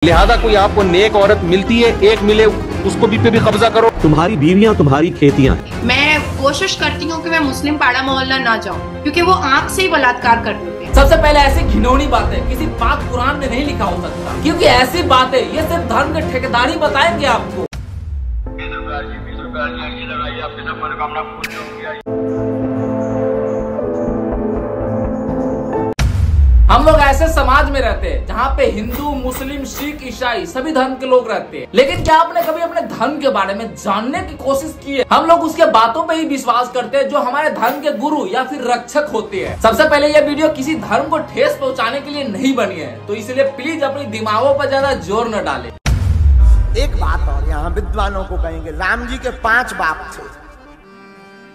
लिहाजा कोई आपको नेक औरत मिलती है, एक मिले उसको भी पे भी कब्जा करो। तुम्हारी बीवियां तुम्हारी खेतियां। मैं कोशिश करती हूँ कि मैं मुस्लिम पाड़ा मोहल्ला ना जाऊँ, क्योंकि वो आंख से ही बलात्कार कर देते हैं। सबसे पहले ऐसी घिनौनी बातें किसी पाक कुरान में नहीं लिखा हो सकता, क्योंकि ऐसी बातें ये सिर्फ धर्म के ठेकेदारी बताएंगे आपको। हम लोग ऐसे समाज में रहते हैं जहाँ पे हिंदू, मुस्लिम, सिख, ईसाई सभी धर्म के लोग रहते हैं, लेकिन क्या आपने कभी अपने धर्म के बारे में जानने की कोशिश की है? हम लोग उसके बातों पे ही विश्वास करते हैं जो हमारे धर्म के गुरु या फिर रक्षक होते हैं। सबसे पहले ये वीडियो किसी धर्म को ठेस पहुँचाने के लिए नहीं बनी है, तो इसलिए प्लीज अपनी दिमागों पर ज्यादा जोर न डाले। एक बात और यहाँ विद्वानों को कहेंगे, राम जी के 5 बाप थे,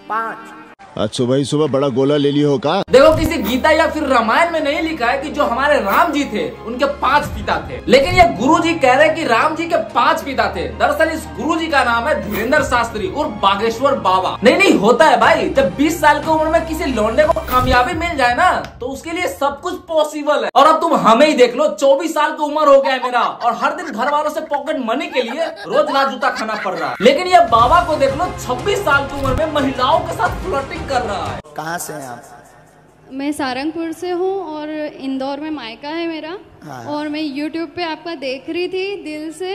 5। आज सुबह ही सुबह बड़ा गोला ले लियो का? देखो, किसी गीता या फिर रामायण में नहीं लिखा है कि जो हमारे राम जी थे उनके 5 पिता थे, लेकिन ये गुरु जी कह रहे हैं कि राम जी के 5 पिता थे। दरअसल इस गुरु जी का नाम है धीरेन्द्र शास्त्री और बागेश्वर बाबा। नहीं होता है भाई, जब 20 साल की उम्र में किसी लौंडे को कामयाबी मिल जाए ना, तो उसके लिए सब कुछ पॉसिबल है। और अब तुम हमें ही देख लो, 24 साल की उम्र हो गया है मेरा, और हर दिन घर वालों से पॉकेट मनी के लिए रोज ना जूता खाना पड़ रहा है। लेकिन ये बाबा को देख लो, 26 साल की उम्र में महिलाओं के साथ फ्लर्टिंग कर रहा है। कहाँ से हैं आप? मैं सारंगपुर से हूँ और इंदौर में मायका है मेरा। हाँ। और मैं YouTube पे आपका देख रही थी दिल से,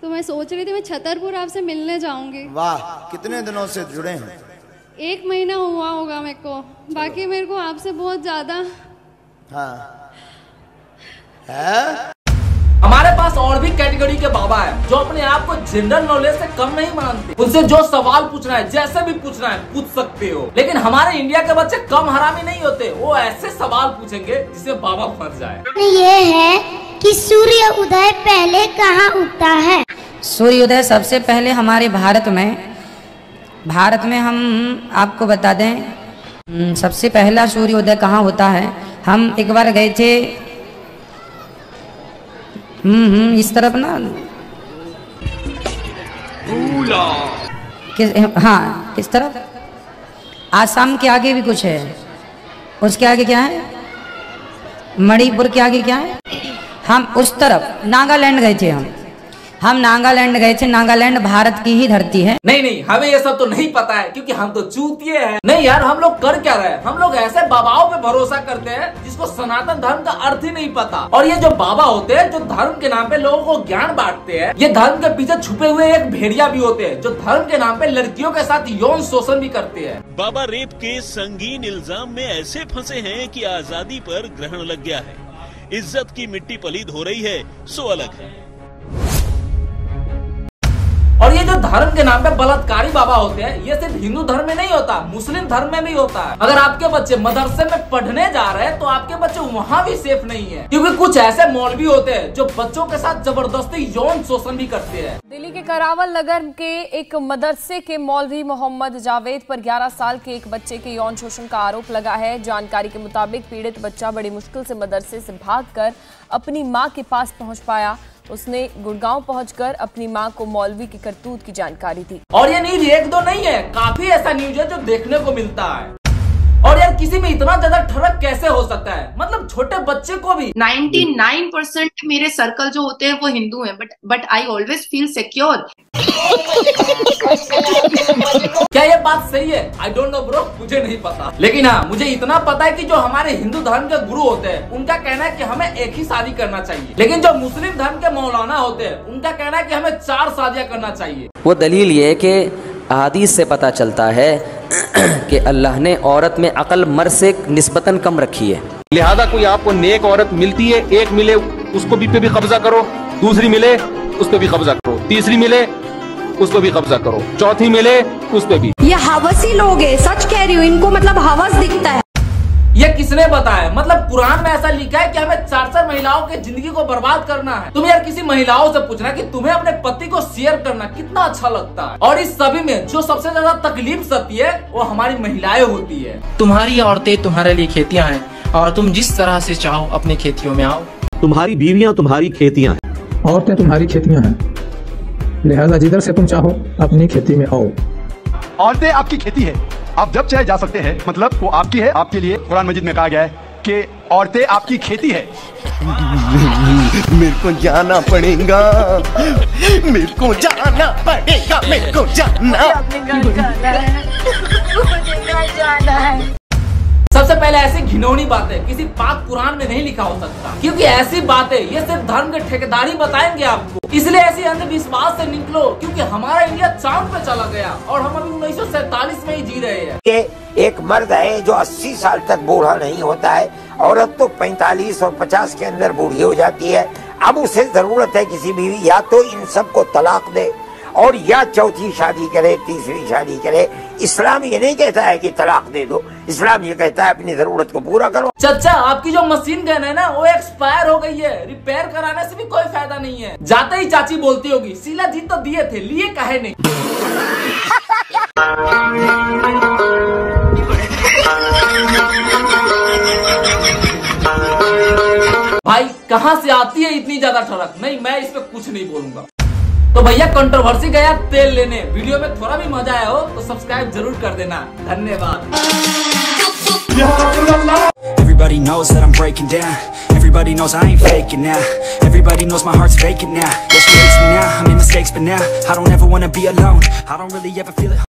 तो मैं सोच रही थी मैं छतरपुर आपसे मिलने जाऊंगी। वाह, कितने दिनों से जुड़े हैं? 1 महीना हुआ होगा मेरे को। बाकी मेरे को आपसे बहुत ज्यादा है। हमारे पास और भी कैटेगरी के बाबा है जो अपने आप को जनरल नॉलेज से कम नहीं मानते। उनसे जो सवाल पूछना है, जैसे भी पूछना है पूछ सकते हो। लेकिन हमारे इंडिया के बच्चे कम हरामी नहीं होते, वो ऐसे सवाल पूछेंगे जिससे बाबा फंस जाए। ये है कि सूर्य उदय पहले कहाँ उगता है? सूर्य उदय सबसे पहले हमारे भारत में हम आपको बता दें, सबसे पहला सूर्य उदय कहाँ होता है। हम एक बार गए थे इस तरफ ना, किस तरफ, आसाम के आगे भी कुछ है, उसके आगे क्या है, मणिपुर के आगे क्या है, हम उस तरफ नागालैंड गए थे। हम नागालैंड गए थे। नागालैंड भारत की ही धरती है। नहीं, हमें ये सब तो नहीं पता है, क्योंकि हम तो चूतिए हैं। नहीं यार, हम लोग कर क्या रहे हैं? हम लोग ऐसे बाबाओं पे भरोसा करते हैं जिसको सनातन धर्म का अर्थ ही नहीं पता। और ये जो बाबा होते हैं जो धर्म के नाम पे लोगों को ज्ञान बांटते हैं, ये धर्म के पीछे छुपे हुए एक भेड़िया भी होते हैं जो धर्म के नाम पे लड़कियों के साथ यौन शोषण भी करते हैं। बाबा रेप के संगीन इल्जाम में ऐसे फंसे हैं कि आजादी पर ग्रहण लग गया है। इज्जत की मिट्टी पलीद हो रही है, सो अलग है। और ये जो धर्म के नाम पे बलात्कारी बाबा होते हैं, ये सिर्फ हिंदू धर्म में नहीं होता, मुस्लिम धर्म में भी होता है। अगर आपके बच्चे मदरसे में पढ़ने जा रहे हैं तो आपके बच्चे वहाँ भी सेफ नहीं है, क्योंकि कुछ ऐसे मौलवी होते हैं जो बच्चों के साथ जबरदस्ती यौन शोषण भी करते हैं। दिल्ली के करावल नगर के एक मदरसे के मौलवी मोहम्मद जावेद पर 11 साल के एक बच्चे के यौन शोषण का आरोप लगा है। जानकारी के मुताबिक पीड़ित बच्चा बड़ी मुश्किल से मदरसे से भागकर अपनी मां के पास पहुंच पाया। उसने गुड़गांव पहुंचकर अपनी मां को मौलवी की करतूत की जानकारी दी। और ये न्यूज 1-2 नहीं है, काफी ऐसा न्यूज है जो देखने को मिलता है। और यार, किसी में इतना ज्यादा ठरक कैसे हो सकता है? मतलब छोटे बच्चे को भी। 99% मेरे सर्कल जो होते हैं वो हिंदू हैं, but I always feel secure. क्या ये बात सही है? आई डोंट नो ब्रो, मुझे नहीं पता। लेकिन हाँ, मुझे इतना पता है कि जो हमारे हिंदू धर्म के गुरु होते हैं उनका कहना है कि हमें एक ही शादी करना चाहिए, लेकिन जो मुस्लिम धर्म के मौलाना होते हैं उनका कहना है कि हमें 4 शादियां करना चाहिए। वो दलील ये है कि हदीस से पता चलता है कि अल्लाह ने औरत में अकल मर्द से निस्बतन कम रखी है। लिहाजा कोई आपको नेक औरत मिलती है, एक मिले उसको भी पे भी कब्जा करो, दूसरी मिले उस पे भी कब्जा करो, तीसरी मिले उस पे भी कब्जा करो, चौथी मिले उस पे भी। ये हवसी लोग हैं, सच कह रही हूँ, इनको मतलब हवस दिखता है। ये किसने बताया? मतलब कुरान में ऐसा लिखा है कि हमें 4 महिलाओं की जिंदगी को बर्बाद करना है। तुम यार किसी महिलाओं से पूछना कि तुम्हें अपने पति को शेयर करना कितना अच्छा लगता है। और इस सभी में जो सबसे ज्यादा तकलीफ सती है वो हमारी महिलाएं होती है। तुम्हारी औरतें तुम्हारे लिए खेतियां हैं, और तुम जिस तरह से चाहो अपनी खेतियों में आओ। तुम्हारी बीवियां तुम्हारी खेतियां हैं, औरतें तुम्हारी खेतियां हैं, लिहाजा जिधर से तुम चाहो अपनी खेती में आओ। औरतें आपकी खेती है, आप जब चाहे जा सकते हैं, मतलब वो आपकी है, आपके लिए। कुरान मजीद में कहा गया है कि औरतें आपकी खेती है, मेरे को जाना पड़ेगा, मेरे को जाना पड़ेगा, मेरे को जाना है। सबसे पहले ऐसी घिनौनी बातें किसी पाक कुरान में नहीं लिखा हो सकता, क्योंकि ऐसी बातें ये सिर्फ धर्म के ठेकेदारी बताएंगे आपको। इसलिए ऐसी अंधविश्वास से निकलो, क्योंकि हमारा इंडिया चांद पे चला गया और हम अभी 1947 में ही जी रहे हैं। एक मर्द है जो 80 साल तक बूढ़ा नहीं होता है, औरत तो 45 और 50 के अंदर बूढ़ी हो जाती है। अब उसे जरूरत है किसी बीवी या तो इन सबको तलाक दे और या चौथी शादी करे, तीसरी शादी करे। इस्लाम ये नहीं कहता है कि तलाक दे दो, इस्लाम ये कहता है अपनी जरूरत को पूरा करो। चाचा, आपकी जो मशीन गन है ना वो एक्सपायर हो गई है, रिपेयर कराने से भी कोई फायदा नहीं है। जाते ही चाची बोलती होगी, शीला जी तो दिए थे, लिए काहे नहीं। भाई कहाँ से आती है इतनी ज्यादा ठड़क? नहीं, मैं इस पे कुछ नहीं बोलूंगा। तो भैया कंट्रोवर्सी गया तेल लेने। वीडियो में थोड़ा भी मजा आया हो तो सब्सक्राइब जरूर कर देना। धन्यवाद। Everybody knows that I'm breaking down. Everybody knows I ain't faking now. Everybody knows my heart's vacant now. Yeah, she hates me now. I made mistakes, but now I don't ever wanna be alone. I don't really ever feel it.